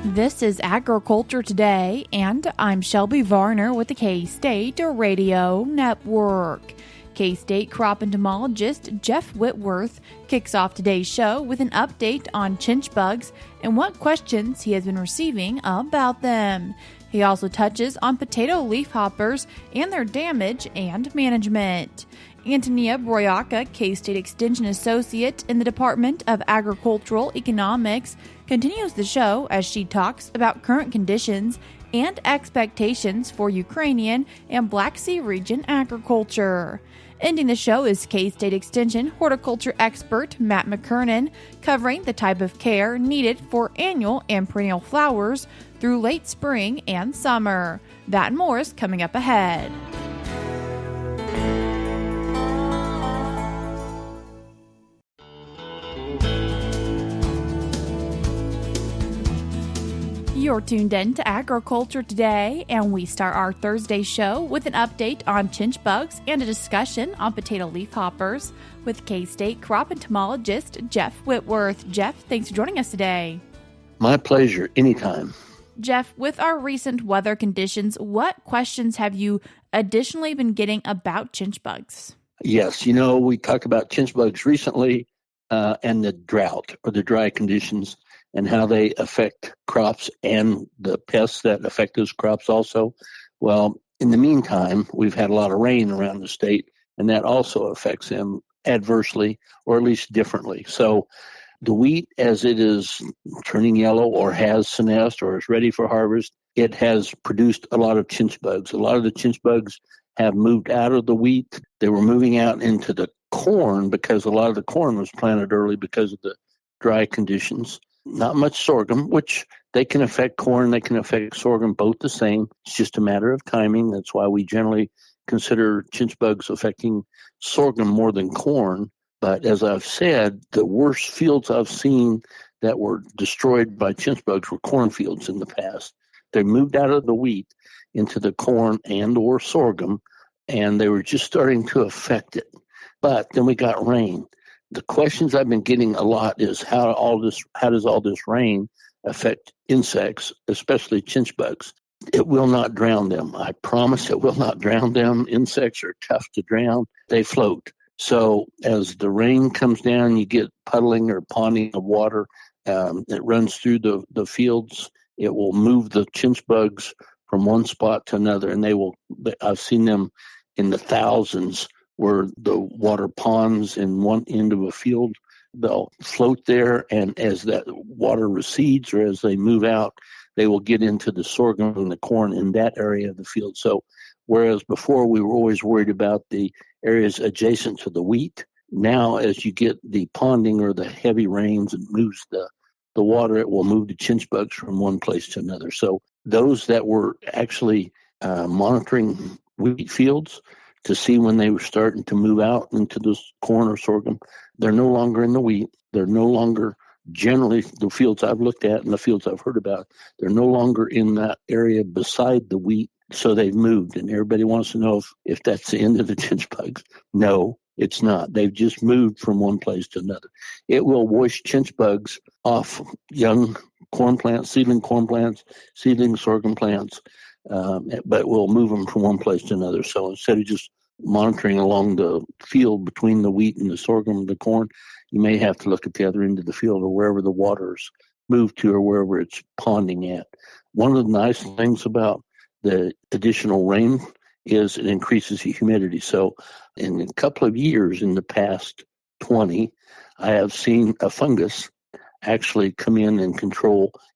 This is Agriculture Today, and I'm Shelby Varner with the K-State Radio Network. K-State crop entomologist Jeff Whitworth kicks off today's show with an update on chinch bugs and what questions he has been receiving about them. He also touches on potato leafhoppers and their damage and management. Antonina Broyaka, K-State Extension Associate in the Department of Agricultural Economics, continues the show as she talks about current conditions and expectations for Ukrainian and Black Sea region agriculture. Ending the show is K-State Extension horticulture expert Matt McKernan, covering the type of care needed for annual and perennial flowers through late spring and summer. That and more is coming up ahead. You're tuned in to Agriculture Today, and we start our Thursday show with an update on chinch bugs and a discussion on potato leafhoppers with K-State crop entomologist Jeff Whitworth. Jeff, thanks for joining us today. My pleasure, anytime. Jeff, with our recent weather conditions, what questions have you additionally been getting about chinch bugs? Yes, we talked about chinch bugs recently and the drought or the dry conditions, and how they affect crops and the pests that affect those crops also. Well, in the meantime, we've had a lot of rain around the state, and that also affects them adversely, or at least differently. So the wheat, as it is turning yellow or has senesced or is ready for harvest, it has produced a lot of chinch bugs. A lot of the chinch bugs have moved out of the wheat. They were moving out into the corn because a lot of the corn was planted early because of the dry conditions. Not much sorghum, which they can affect corn, they can affect sorghum both the same. It's just a matter of timing. That's why we generally consider chinch bugs affecting sorghum more than corn. But as I've said, the worst fields I've seen that were destroyed by chinch bugs were cornfields in the past. They moved out of the wheat into the corn and or sorghum, and they were just starting to affect it. But then we got rain. The questions I've been getting a lot is how does all this rain affect insects, especially chinch bugs? It will not drown them. I promise it will not drown them. Insects are tough to drown. They float. So as the rain comes down, you get puddling or ponding of water. It runs through the fields. It will move the chinch bugs from one spot to another, and I've seen them in the thousands where the water ponds in one end of a field. They'll float there, and as that water recedes or as they move out, they will get into the sorghum and the corn in that area of the field. So whereas before we were always worried about the areas adjacent to the wheat, now as you get the ponding or the heavy rains and moves the water, it will move the chinch bugs from one place to another. So those that were actually monitoring wheat fields to see when they were starting to move out into this corn or sorghum, they're no longer in the wheat. They're no longer, generally, the fields I've looked at and the fields I've heard about, they're no longer in that area beside the wheat, so they've moved. And everybody wants to know if that's the end of the chinch bugs. No, it's not. They've just moved from one place to another. It will wash chinch bugs off young corn plants, seedling sorghum plants, but we'll move them from one place to another. So instead of just monitoring along the field between the wheat and the sorghum and the corn, you may have to look at the other end of the field or wherever the water's moved to or wherever it's ponding at. One of the nice things about the additional rain is it increases the humidity. So in a couple of years, in the past 20, I have seen a fungus actually come in and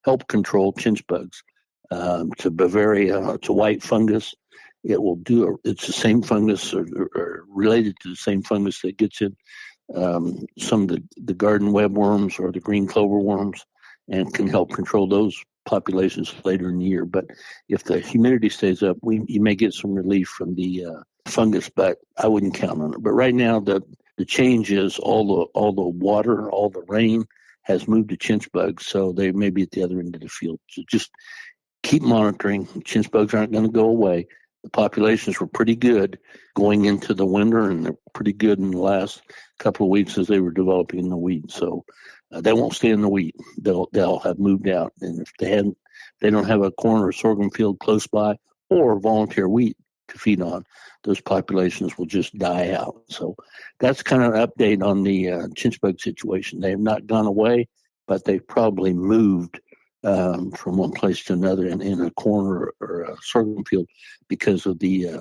help control chinch bugs. To Bavaria, it's a white fungus. It's the same fungus or related to the same fungus that gets in some of the garden webworms or the green clover worms and can help control those populations later in the year. But if the humidity stays up, you may get some relief from the fungus, but I wouldn't count on it. But right now, the change is all the water, all the rain has moved to chinch bugs, so they may be at the other end of the field. So just keep monitoring. Chinch bugs aren't going to go away. The populations were pretty good going into the winter, and they're pretty good in the last couple of weeks as they were developing the wheat. So they won't stay in the wheat. They'll have moved out. And if they don't have a corn or sorghum field close by or volunteer wheat to feed on, those populations will just die out. So that's kind of an update on the chinch bug situation. They have not gone away, but they've probably moved from one place to another in a corn or a sorghum field because of the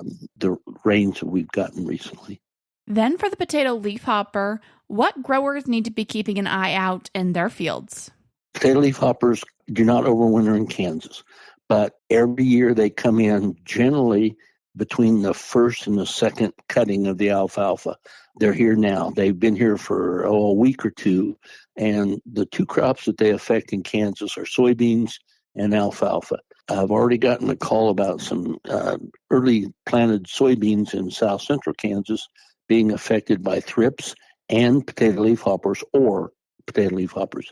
rains that we've gotten recently. Then for the potato leafhopper, what growers need to be keeping an eye out in their fields? Potato leafhoppers do not overwinter in Kansas, but every year they come in generally between the first and the second cutting of the alfalfa. They're here now. They've been here for a week or two, and the two crops that they affect in Kansas are soybeans and alfalfa. I've already gotten a call about some early planted soybeans in south central Kansas being affected by thrips and potato leafhoppers or potato leafhoppers.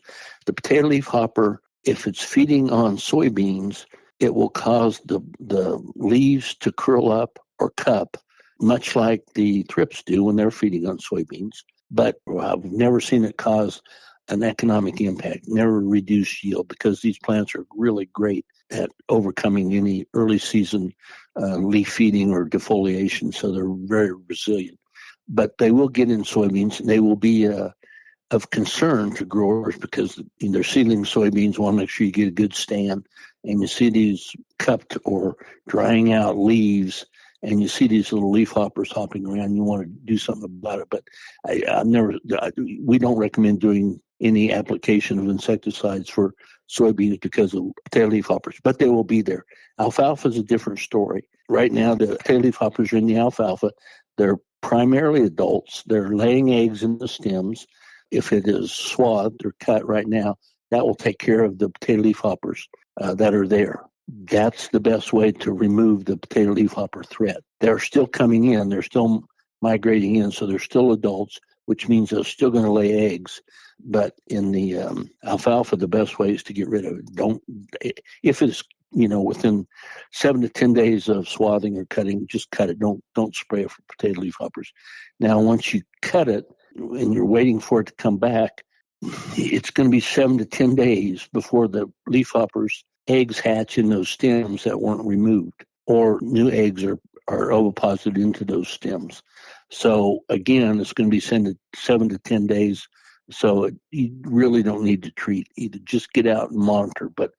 The potato leafhopper, if it's feeding on soybeans, it will cause the leaves to curl up or cup, much like the thrips do when they're feeding on soybeans. But I've never seen it cause an economic impact, never reduce yield, because these plants are really great at overcoming any early season leaf feeding or defoliation, so they're very resilient. But they will get in soybeans, and they will be of concern to growers because they're seedling soybeans. Want to make sure you get a good stand, and you see these cupped or drying out leaves, and you see these little leafhoppers hopping around. You want to do something about it, but we don't recommend doing any application of insecticides for soybeans because of potato leafhoppers, but they will be there. Alfalfa is a different story. Right now, the potato leafhoppers are in the alfalfa. They're primarily adults. They're laying eggs in the stems. If it is swathed or cut right now, that will take care of the potato leafhoppers that are there. That's the best way to remove the potato leafhopper threat. They're still coming in. They're still migrating in, so they're still adults, which means they're still going to lay eggs. But in the alfalfa, the best way is to get rid of it. If it's within 7 to 10 days of swathing or cutting, just cut it. Don't spray it for potato leafhoppers. Now, once you cut it and you're waiting for it to come back, it's going to be 7 to 10 days before the leafhoppers eggs hatch in those stems that weren't removed, or new eggs are oviposited into those stems. So again, it's going to be 7 to 10 days. So you really don't need to treat. Either just get out and monitor. But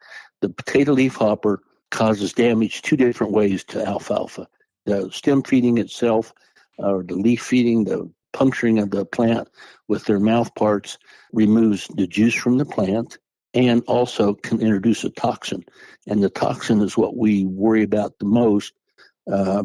the potato leafhopper causes damage two different ways to alfalfa. The stem feeding itself, or the leaf feeding, the puncturing of the plant with their mouth parts removes the juice from the plant and also can introduce a toxin. And the toxin is what we worry about the most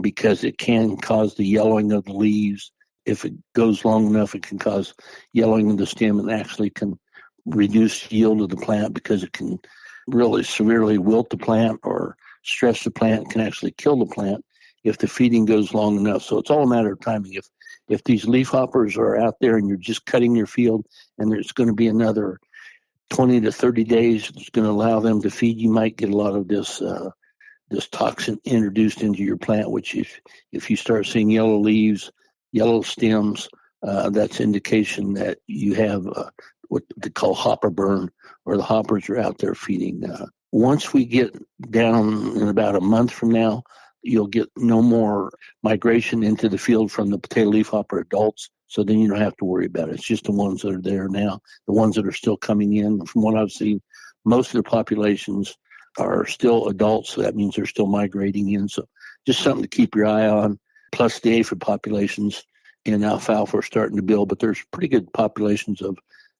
because it can cause the yellowing of the leaves. If it goes long enough, it can cause yellowing of the stem and actually can reduce yield of the plant because it can really severely wilt the plant or stress the plant. It can actually kill the plant if the feeding goes long enough. So it's all a matter of timing. If these leafhoppers are out there and you're just cutting your field and there's going to be another 20 to 30 days it's going to allow them to feed, you might get a lot of this toxin introduced into your plant, which if you start seeing yellow leaves, yellow stems, that's indication that you have what they call hopper burn, or the hoppers are out there feeding. Once we get down in about a month from now, you'll get no more migration into the field from the potato leafhopper adults, so then you don't have to worry about it. It's just the ones that are there now, the ones that are still coming in. From what I've seen, most of the populations are still adults, so that means they're still migrating in. So just something to keep your eye on. Plus the aphid populations in alfalfa are starting to build, but there's pretty good populations of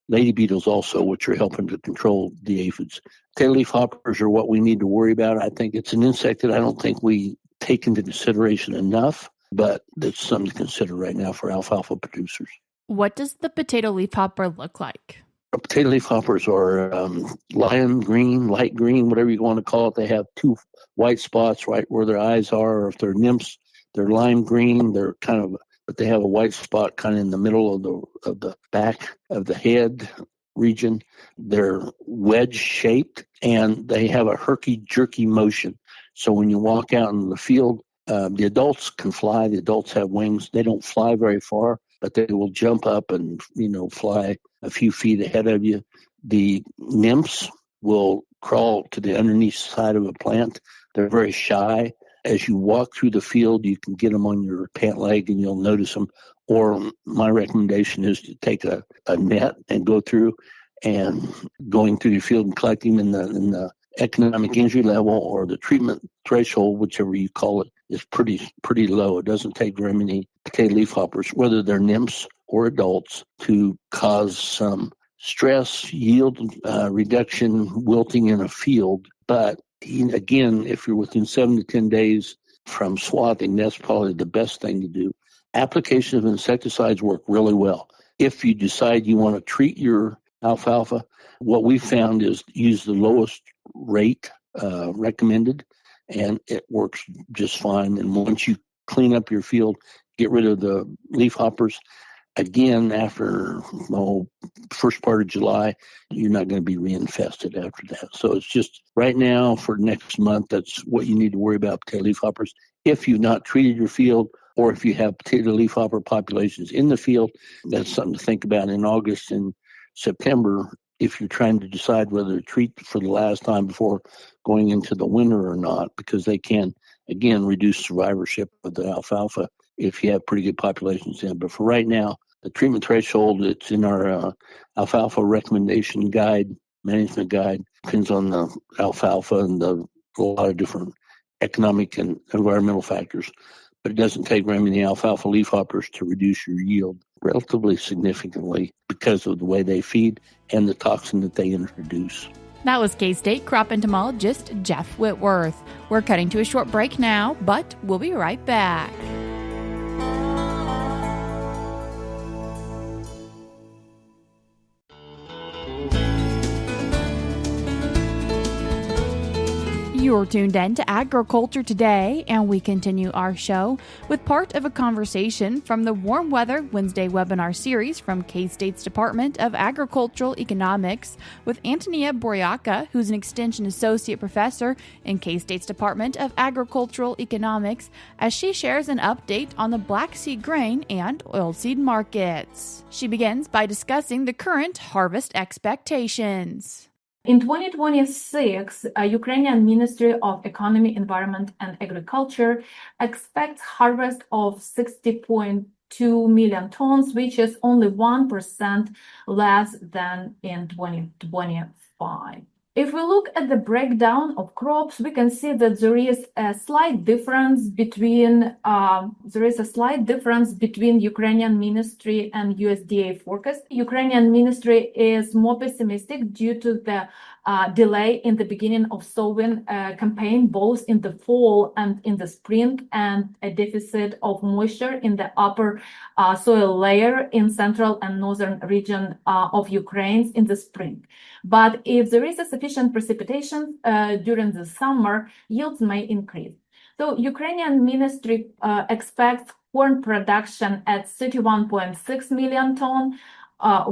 lady beetles also, which are helping to control the aphids. Potato leafhoppers are what we need to worry about. I think it's an insect that I don't think we take into consideration enough, but it's something to consider right now for alfalfa producers. What does the potato leafhopper look like? Potato leafhoppers are lion green, light green, whatever you want to call it. They have two white spots right where their eyes are, or if they're nymphs, they're lime green. They're but they have a white spot kind of in the middle of the back of the head region. They're wedge shaped and they have a herky jerky motion. So when you walk out in the field, The adults can fly. The adults have wings. They don't fly very far, but they will jump up and, fly a few feet ahead of you. The nymphs will crawl to the underneath side of a plant. They're very shy. As you walk through the field, you can get them on your pant leg and you'll notice them. Or my recommendation is to take a net and go through and going through your field and collecting in the economic injury level or the treatment threshold, whichever you call it, is pretty low. It doesn't take very many potato leafhoppers, whether they're nymphs or adults, to cause some stress, yield reduction, wilting in a field. But again, if you're within 7 to 10 days from swathing, that's probably the best thing to do. Application of insecticides work really well. If you decide you want to treat your alfalfa, what we found is use the lowest rate recommended, and it works just fine. And once you clean up your field, get rid of the leafhoppers, again, after the first part of July, you're not going to be reinfested after that. So it's just right now for next month, that's what you need to worry about, potato leafhoppers. If you've not treated your field, or if you have potato leafhopper populations in the field, that's something to think about in August and September if you're trying to decide whether to treat for the last time before going into the winter or not, because they can, again, reduce survivorship of the alfalfa if you have pretty good populations in. But for right now, the treatment threshold, it's in our alfalfa recommendation guide, management guide, depends on the alfalfa and a lot of different economic and environmental factors. But it doesn't take very many alfalfa leafhoppers to reduce your yield relatively significantly because of the way they feed and the toxin that they introduce. That was K-State crop entomologist Jeff Whitworth. We're cutting to a short break now, but we'll be right back. You're tuned in to Agriculture Today, and we continue our show with part of a conversation from the Warm Weather Wednesday webinar series from K-State's Department of Agricultural Economics with Antonina Broyaka, who's an Extension Associate Professor in K-State's Department of Agricultural Economics, as she shares an update on the Black Seed grain and oilseed markets. She begins by discussing the current harvest expectations. In 2026, Ukrainian Ministry of Economy, Environment and Agriculture expects harvest of 60.2 million tons, which is only 1% less than in 2025. If we look at the breakdown of crops, we can see that there is a slight difference between Ukrainian Ministry and USDA forecast. Ukrainian Ministry is more pessimistic due to the delay in the beginning of sowing campaign, both in the fall and in the spring, and a deficit of moisture in the upper soil layer in central and northern region of Ukraine in the spring. But if there is a sufficient precipitation during the summer, yields may increase. So Ukrainian Ministry expects corn production at 31.6 million ton,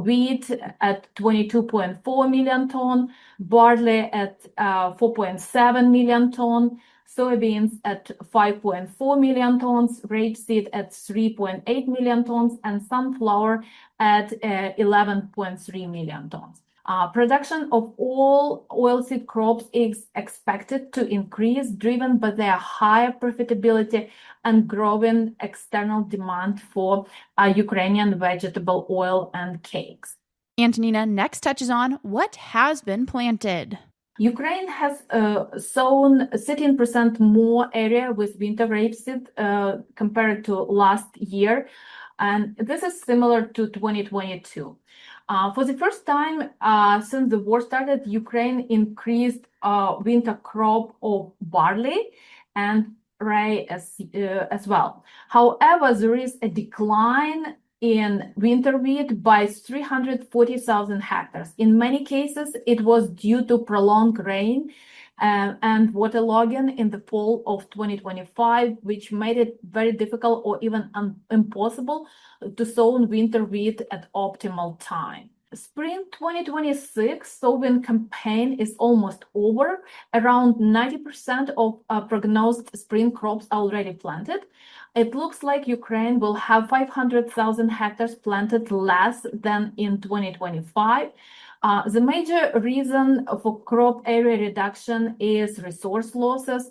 wheat at 22.4 million ton, barley at 4.7 million ton, soybeans at 5.4 million tons, rapeseed at 3.8 million tons, and sunflower at 11.3 million tons. Production of all oilseed crops is expected to increase, driven by their higher profitability and growing external demand for Ukrainian vegetable oil and cakes. Antonina next touches on what has been planted. Ukraine has sown 13% more area with winter rapeseed compared to last year, and this is similar to 2022. For the first time since the war started, Ukraine increased winter crop of barley and rye as well. However, there is a decline in winter wheat by 340,000 hectares. In many cases, it was due to prolonged rain and waterlogging in the fall of 2025, which made it very difficult or even impossible to sow winter wheat at optimal time. Spring 2026 soybean campaign is almost over. Around 90% of prognosed spring crops are already planted. It looks like Ukraine will have 500,000 hectares planted less than in 2025. The major reason for crop area reduction is resource losses,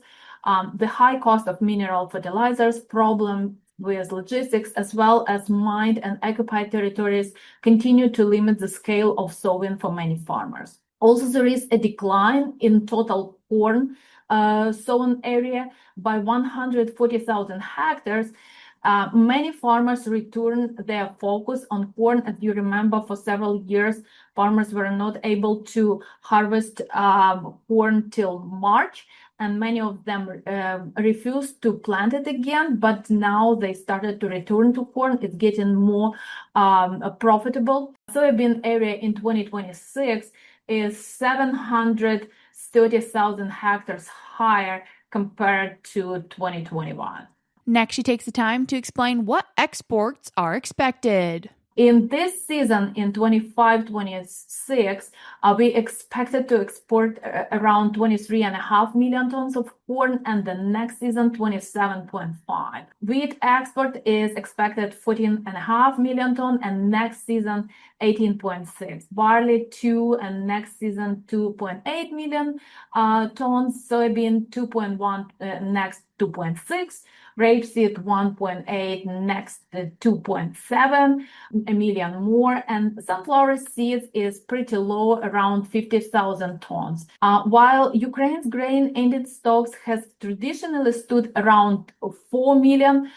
the high cost of mineral fertilizers, problem with logistics, as well as mined and occupied territories continue to limit the scale of sowing for many farmers. Also, there is a decline in total corn sown area by 140,000 hectares. Many farmers return their focus on corn. As you remember, for several years, farmers were not able to harvest corn till March, and many of them refused to plant it again, but now they started to return to corn. It's getting more profitable. Soybean area in 2026 is 730,000 hectares higher compared to 2021. Next, she takes the time to explain what exports are expected. In this season, in 25-26, we expected to export around 23.5 million tons of corn, and the next season, 27.5. Wheat export is expected 14.5 million tons, and next season, 18.6. Barley, 2, and next season, 2.8 million tons. Soybean, 2.1, next 2.6. Rapeseed 1.8, next 2.7 million more, and sunflower seeds is pretty low, around 50,000 tons. While Ukraine's grain ended stocks has traditionally stood around 4 million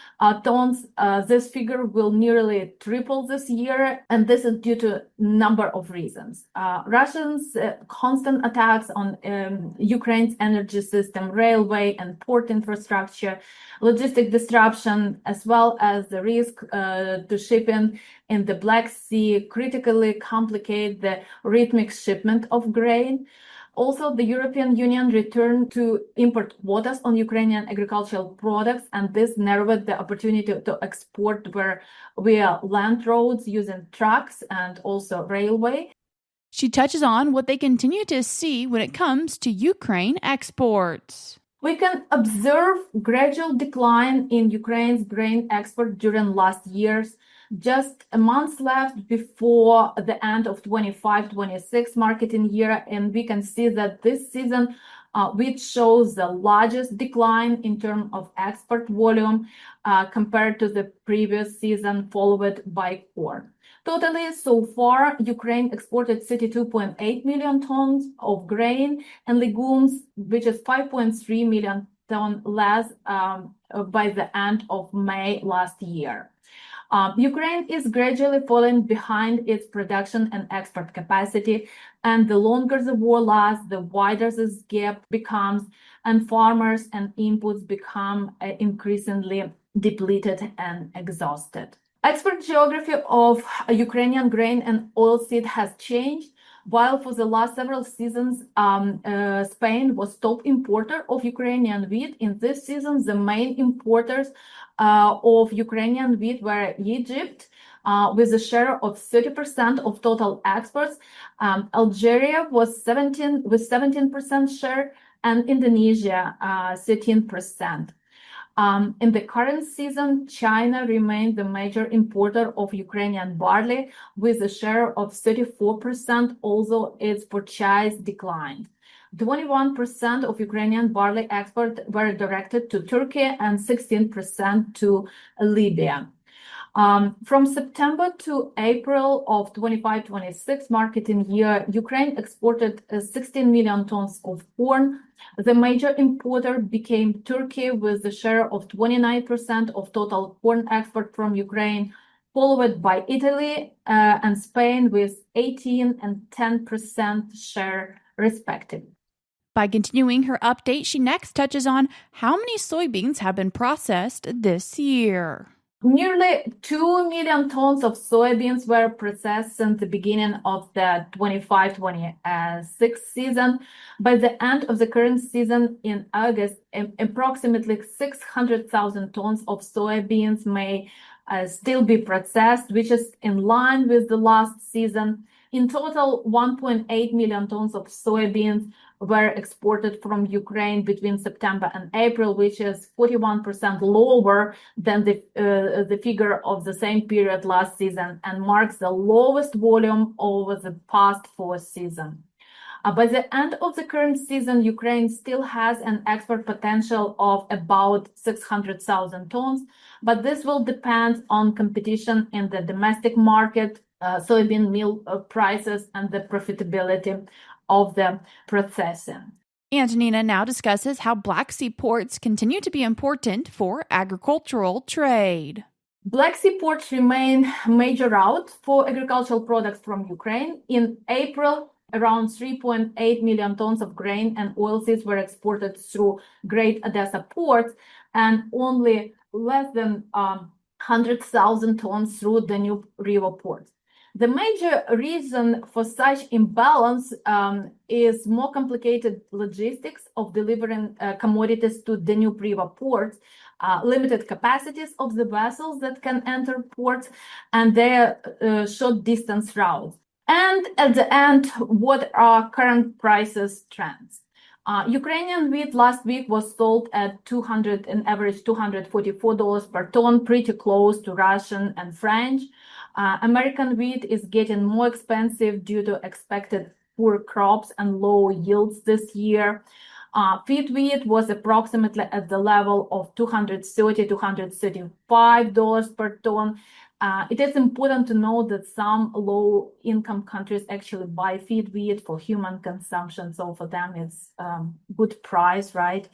tons, this figure will nearly triple this year, and this is due to a number of reasons. Russians' constant attacks on Ukraine's energy system, railway and port infrastructure, logistic disruption, as well as the risk to shipping in the Black Sea critically complicate the rhythmic shipment of grain. Also, the European Union returned to import quotas on Ukrainian agricultural products, and this narrowed the opportunity to export via land roads using trucks and also railway. She touches on what they continue to see when it comes to Ukraine exports. We can observe gradual decline in Ukraine's grain export during last years. Just a month left before the end of 25-26 marketing year, and we can see that this season, which shows the largest decline in terms of export volume compared to the previous season, followed by corn. Totally, so far, Ukraine exported 32.8 million tons of grain and legumes, which is 5.3 million tons less by the end of May last year. Ukraine is gradually falling behind its production and export capacity, and the longer the war lasts, the wider this gap becomes, and farmers and inputs become increasingly depleted and exhausted. Export geography of Ukrainian grain and oilseed has changed. While for the last several seasons, Spain was top importer of Ukrainian wheat, in this season, the main importers of Ukrainian wheat were Egypt, with a share of 30% of total exports. Algeria was 17% share, and Indonesia 13%. In the current season, China remained the major importer of Ukrainian barley with a share of 34%, although its purchase declined. 21% of Ukrainian barley exports were directed to Turkey and 16% to Libya. From September to April of 25-26 marketing year, Ukraine exported 16 million tons of corn. The major importer became Turkey with a share of 29% of total corn export from Ukraine, followed by Italy and Spain with 18 and 10% share respectively. By continuing her update, she next touches on how many soybeans have been processed this year. Nearly 2 million tons of soybeans were processed since the beginning of the 25-26 season. By the end of the current season in August, approximately 600,000 tons of soybeans may still be processed, which is in line with the last season. In total, 1.8 million tons of soybeans were exported from Ukraine between September and April, which is 41% lower than the figure of the same period last season and marks the lowest volume over the past 4 seasons. By the end of the current season, Ukraine still has an export potential of about 600,000 tons, but this will depend on competition in the domestic market, soybean meal prices, and the profitability of the processing. Antonina now discusses how Black Sea ports continue to be important for agricultural trade. Black Sea ports remain a major route for agricultural products from Ukraine. In April, around 3.8 million tons of grain and oilseeds were exported through Great Odessa port, and only less than 100,000 tons through the New River port. The major reason for such imbalance is more complicated logistics of delivering commodities to the New River port, limited capacities of the vessels that can enter ports, and their short distance routes. And at the end, what are current prices trends? Ukrainian wheat last week was sold at an average $244 per ton, pretty close to Russian and French. American wheat is getting more expensive due to expected poor crops and low yields this year. Feed wheat was approximately at the level of $230 to $235 per ton. It is important to note that some low-income countries actually buy feed wheat for human consumption, so for them it's good price, right?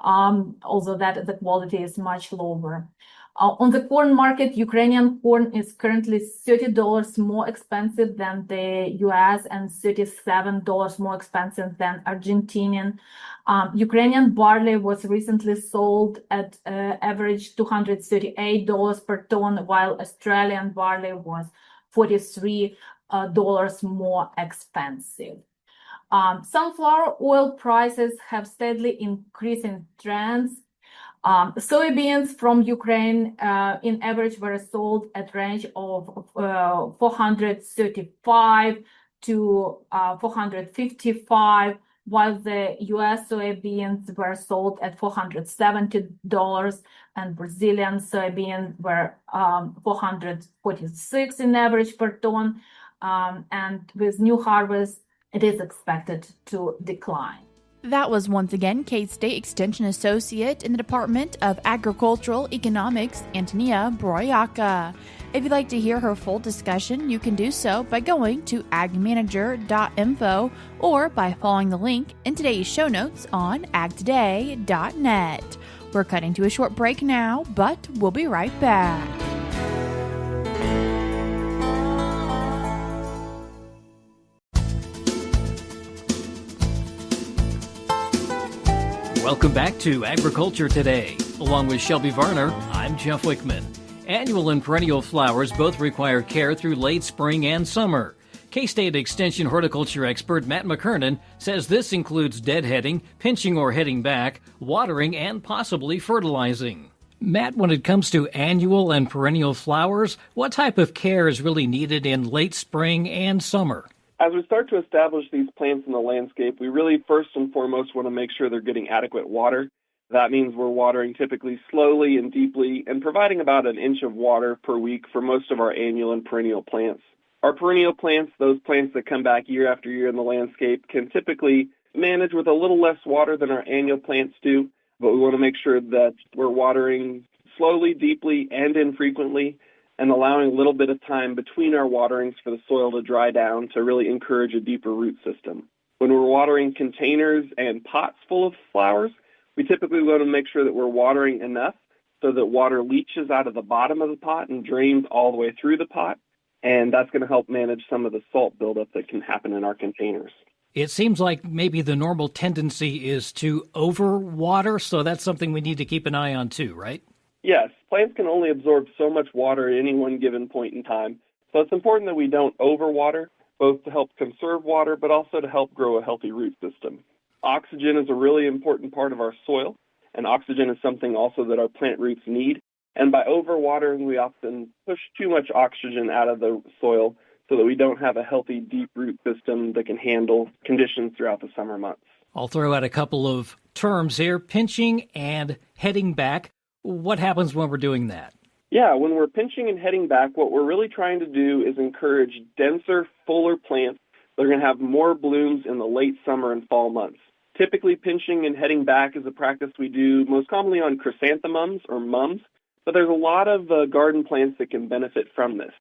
Although that the quality is much lower. On the corn market, Ukrainian corn is currently $30 more expensive than the US and $37 more expensive than Argentinian. Ukrainian barley was recently sold at average $238 per ton, while Australian barley was $43 more expensive. Sunflower oil prices have steadily increasing trends. Soybeans from Ukraine in average were sold at range of 435 to 455, while the US soybeans were sold at $470 and Brazilian soybeans were $446 in average per ton. And with new harvest, it is expected to decline. That was once again K-State Extension Associate in the Department of Agricultural Economics, Antonina Broyaka. If you'd like to hear her full discussion, you can do so by going to AgManager.info or by following the link in today's show notes on agtoday.net. We're cutting to a short break now, but we'll be right back. Welcome back to Agriculture Today. Along with Shelby Varner, I'm Jeff Wickman. Annual and perennial flowers both require care through late spring and summer. K-State Extension horticulture expert Matt McKernan says this includes deadheading, pinching or heading back, watering, and possibly fertilizing. Matt, when it comes to annual and perennial flowers, what type of care is really needed in late spring and summer? As we start to establish these plants in the landscape, we really first and foremost want to make sure they're getting adequate water. That means we're watering typically slowly and deeply and providing about an inch of water per week for most of our annual and perennial plants. Our perennial plants, those plants that come back year after year in the landscape, can typically manage with a little less water than our annual plants do, but we want to make sure that we're watering slowly, deeply, and infrequently, and allowing a little bit of time between our waterings for the soil to dry down to really encourage a deeper root system. When we're watering containers and pots full of flowers, we typically want to make sure that we're watering enough so that water leaches out of the bottom of the pot and drains all the way through the pot, and that's going to help manage some of the salt buildup that can happen in our containers. It seems like maybe the normal tendency is to overwater, so that's something we need to keep an eye on too, right? Yes, plants can only absorb so much water at any one given point in time, so it's important that we don't overwater, both to help conserve water, but also to help grow a healthy root system. Oxygen is a really important part of our soil, and oxygen is something also that our plant roots need. And by overwatering, we often push too much oxygen out of the soil, so that we don't have a healthy deep root system that can handle conditions throughout the summer months. I'll throw out a couple of terms here, pinching and heading back. What happens when we're doing that? Yeah, when we're pinching and heading back, what we're really trying to do is encourage denser, fuller plants that are going to have more blooms in the late summer and fall months. Typically, pinching and heading back is a practice we do most commonly on chrysanthemums or mums, but there's a lot of garden plants that can benefit from this.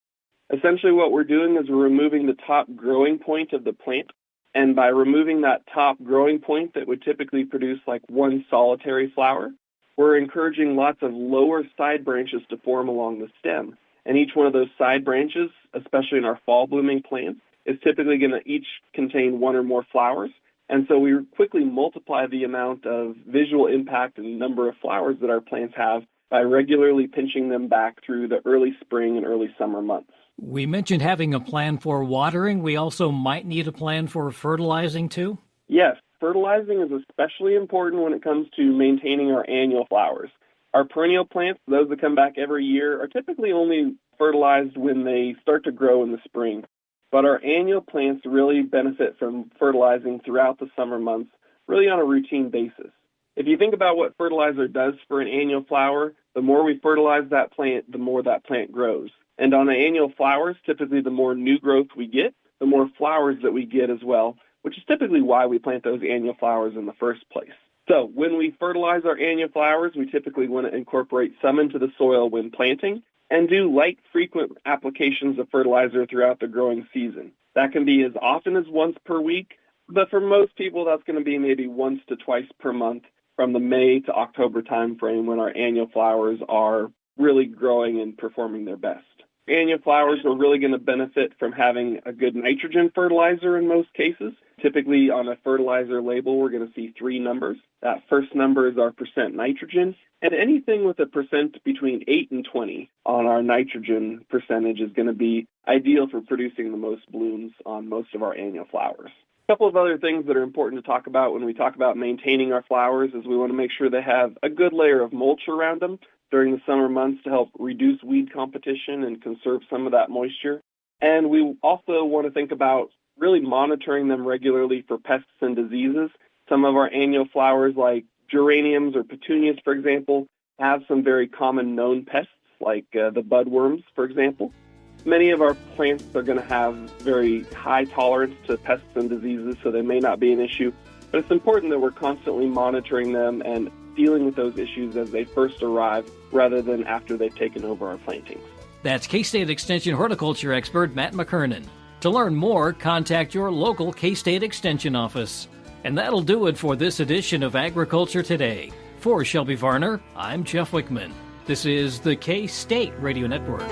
Essentially, what we're doing is we're removing the top growing point of the plant, and by removing that top growing point that would typically produce like one solitary flower, we're encouraging lots of lower side branches to form along the stem. And each one of those side branches, especially in our fall blooming plants, is typically going to each contain one or more flowers. And so we quickly multiply the amount of visual impact and number of flowers that our plants have by regularly pinching them back through the early spring and early summer months. We mentioned having a plan for watering. We also might need a plan for fertilizing too? Yes, fertilizing is especially important when it comes to maintaining our annual flowers. Our perennial plants, those that come back every year, are typically only fertilized when they start to grow in the spring. But our annual plants really benefit from fertilizing throughout the summer months, really on a routine basis. If you think about what fertilizer does for an annual flower, the more we fertilize that plant, the more that plant grows. And on the annual flowers, typically the more new growth we get, the more flowers that we get as well, which is typically why we plant those annual flowers in the first place. So when we fertilize our annual flowers, we typically want to incorporate some into the soil when planting and do light, frequent applications of fertilizer throughout the growing season. That can be as often as once per week, but for most people, that's going to be maybe once to twice per month from the May to October timeframe when our annual flowers are really growing and performing their best. Annual flowers are really going to benefit from having a good nitrogen fertilizer in most cases. Typically on a fertilizer label, we're going to see 3 numbers. That first number is our percent nitrogen, and anything with a percent between 8 and 20 on our nitrogen percentage is going to be ideal for producing the most blooms on most of our annual flowers. A couple of other things that are important to talk about when we talk about maintaining our flowers is we want to make sure they have a good layer of mulch around them during the summer months to help reduce weed competition and conserve some of that moisture. And we also want to think about really monitoring them regularly for pests and diseases. Some of our annual flowers like geraniums or petunias, for example, have some very common known pests like the budworms, for example. Many of our plants are going to have very high tolerance to pests and diseases, so they may not be an issue. But it's important that we're constantly monitoring them and dealing with those issues as they first arrive rather than after they've taken over our plantings. That's K-State Extension horticulture expert Matt McKernan. To learn more, contact your local K-State Extension office. And that'll do it for this edition of Agriculture Today. For Shelby Varner, I'm Jeff Wickman. This is the K-State Radio Network.